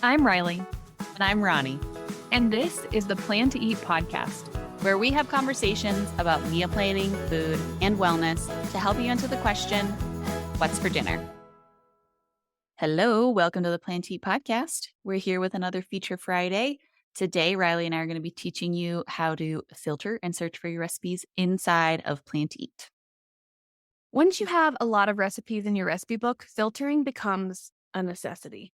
I'm Riley, And I'm Ronnie, and this is the Plan to Eat podcast. where we have conversations about meal planning, food, and wellness to help you answer the question, what's for dinner? Hello, welcome to the Plan to Eat podcast. We're here with another Feature Friday. Today, Riley and I are going to be teaching you how to filter and search for your recipes inside of Plan to Eat. Once you have a lot of recipes in your recipe book, filtering becomes a necessity.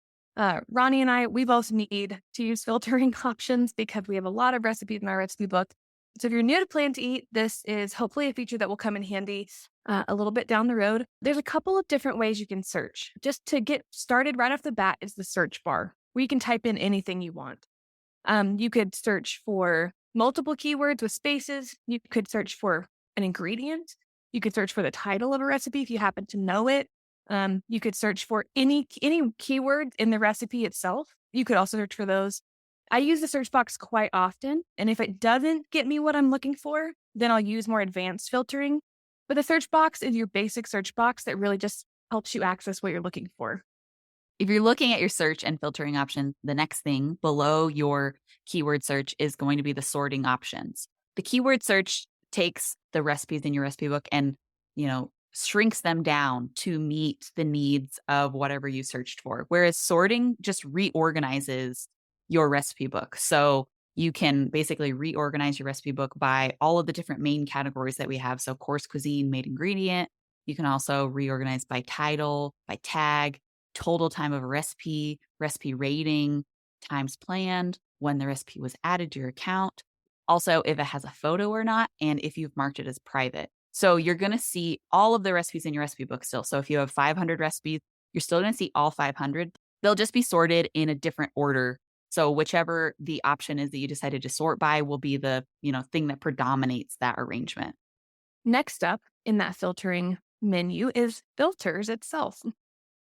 Ronnie and I, we both need to use filtering options because we have a lot of recipes in our recipe book. So if you're new to Plan to Eat, this is hopefully a feature that will come in handy a little bit down the road. There's a couple of different ways you can search. Just to get started right off the bat is the search bar, where you can type in anything you want. You could search for multiple keywords with spaces. You could search for an ingredient. You could search for the title of a recipe if you happen to know it. You could search for any keyword in the recipe itself. You could also search for those. I use the search box quite often, and if it doesn't get me what I'm looking for, then I'll use more advanced filtering. But the search box is your basic search box that really just helps you access what you're looking for. If you're looking at your search and filtering options, the next thing below your keyword search is going to be the sorting options. The keyword search takes the recipes in your recipe book and, shrinks them down to meet the needs of whatever you searched for. Whereas sorting just reorganizes your recipe book. So you can basically reorganize your recipe book by all of the different main categories that we have. So course, cuisine, made ingredient. You can also reorganize by title, by tag, total time of a recipe, recipe rating, times planned, when the recipe was added to your account. Also, if it has a photo or not, and if you've marked it as private. So you're going to see all of the recipes in your recipe book still. So if you have 500 recipes, you're still going to see all 500. They'll just be sorted in a different order. So whichever the option is that you decided to sort by will be the, thing that predominates that arrangement. Next up in that filtering menu is filters itself.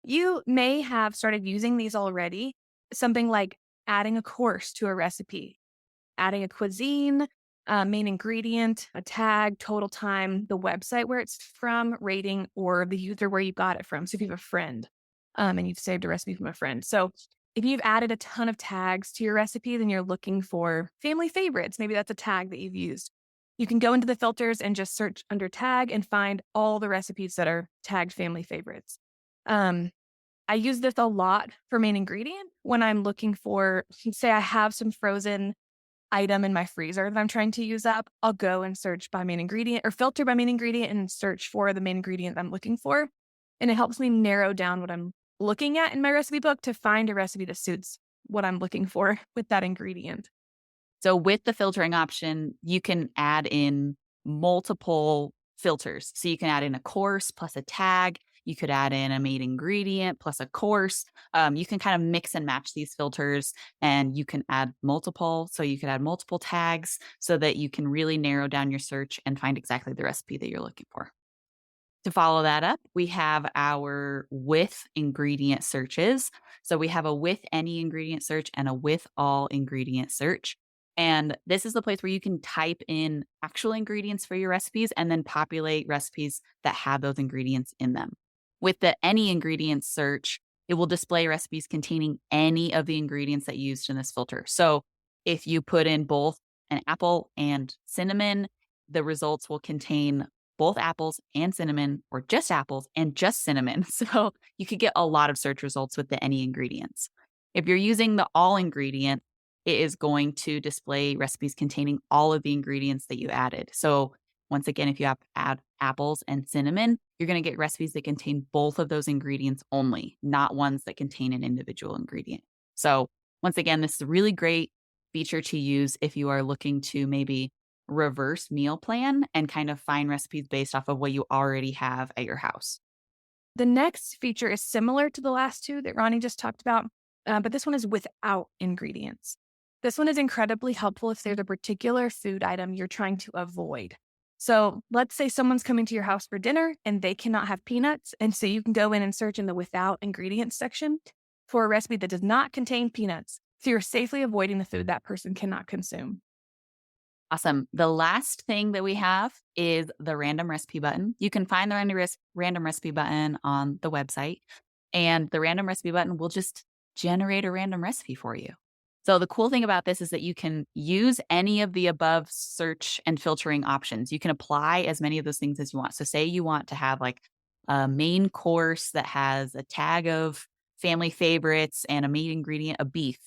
You may have started using these already, something like adding a course to a recipe, adding a cuisine, main ingredient, a tag, total time, the website where it's from, rating, or the user where you got it from. So if you have a friend and you've saved a recipe from a friend. So if you've added a ton of tags to your recipe, then you're looking for family favorites. Maybe that's a tag that you've used. You can go into the filters and just search under tag and find all the recipes that are tagged family favorites. I use this a lot for main ingredient when I'm looking for, say I have some frozen item in my freezer that I'm trying to use up. I'll go and search by main ingredient or filter by main ingredient and search for the main ingredient I'm looking for. And it helps me narrow down what I'm looking at in my recipe book to find a recipe that suits what I'm looking for with that ingredient. So with the filtering option, you can add in multiple filters. So you can add in a course plus a tag. You could add in a main ingredient plus a course. You can kind of mix and match these filters, and you can add multiple. So you could add multiple tags so that you can really narrow down your search and find exactly the recipe that you're looking for. To follow that up, we have our with ingredient searches. So we have a with any ingredient search and a with all ingredient search. And this is the place where you can type in actual ingredients for your recipes and then populate recipes that have those ingredients in them. With the any ingredients search, it will display recipes containing any of the ingredients that you used in this filter. So if you put in both an apple and cinnamon, the results will contain both apples and cinnamon, or just apples and just cinnamon. So you could get a lot of search results with the any ingredients. If you're using the all ingredient, it is going to display recipes containing all of the ingredients that you added. So once again, if you add apples and cinnamon, you're going to get recipes that contain both of those ingredients only, not ones that contain an individual ingredient. So once again, this is a really great feature to use if you are looking to maybe reverse meal plan and kind of find recipes based off of what you already have at your house. The next feature is similar to the last two that Ronnie just talked about, but this one is without ingredients. This one is incredibly helpful if there's a particular food item you're trying to avoid. So let's say someone's coming to your house for dinner and they cannot have peanuts. And so you can go in and search in the without ingredients section for a recipe that does not contain peanuts. So you're safely avoiding the food that person cannot consume. Awesome. The last thing that we have is the random recipe button. You can find the random recipe button on the website, and the random recipe button will just generate a random recipe for you. So the cool thing about this is that you can use any of the above search and filtering options. You can apply as many of those things as you want. So say you want to have like a main course that has a tag of family favorites and a main ingredient of beef.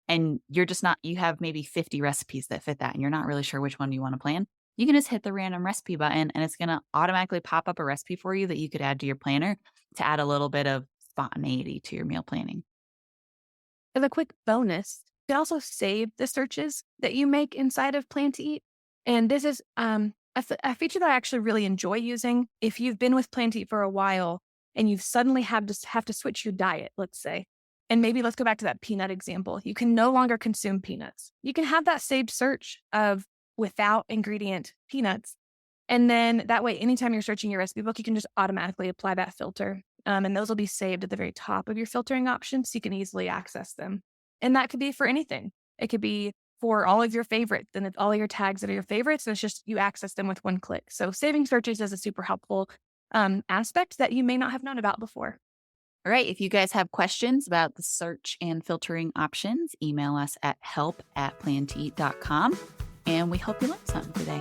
And you're just not, you have maybe 50 recipes that fit that and you're not really sure which one you want to plan. You can just hit the random recipe button and it's going to automatically pop up a recipe for you that you could add to your planner to add a little bit of spontaneity to your meal planning. As a quick bonus, you can also save the searches that you make inside of Plan to Eat. And this is a feature that I actually really enjoy using. If you've been with Plan to Eat for a while and you've suddenly have to switch your diet, let's say, and maybe let's go back to that peanut example. You can no longer consume peanuts. You can have that saved search of without ingredient peanuts. And then that way, anytime you're searching your recipe book, you can just automatically apply that filter. And those will be saved at the very top of your filtering options so you can easily access them. And that could be for anything. It could be for all of your favorites and it's all of your tags that are your favorites. And it's just you access them with one click. So saving searches is a super helpful aspect that you may not have known about before. All right. If you guys have questions about the search and filtering options, email us at help@plantoeat.com. And we hope you learned something today.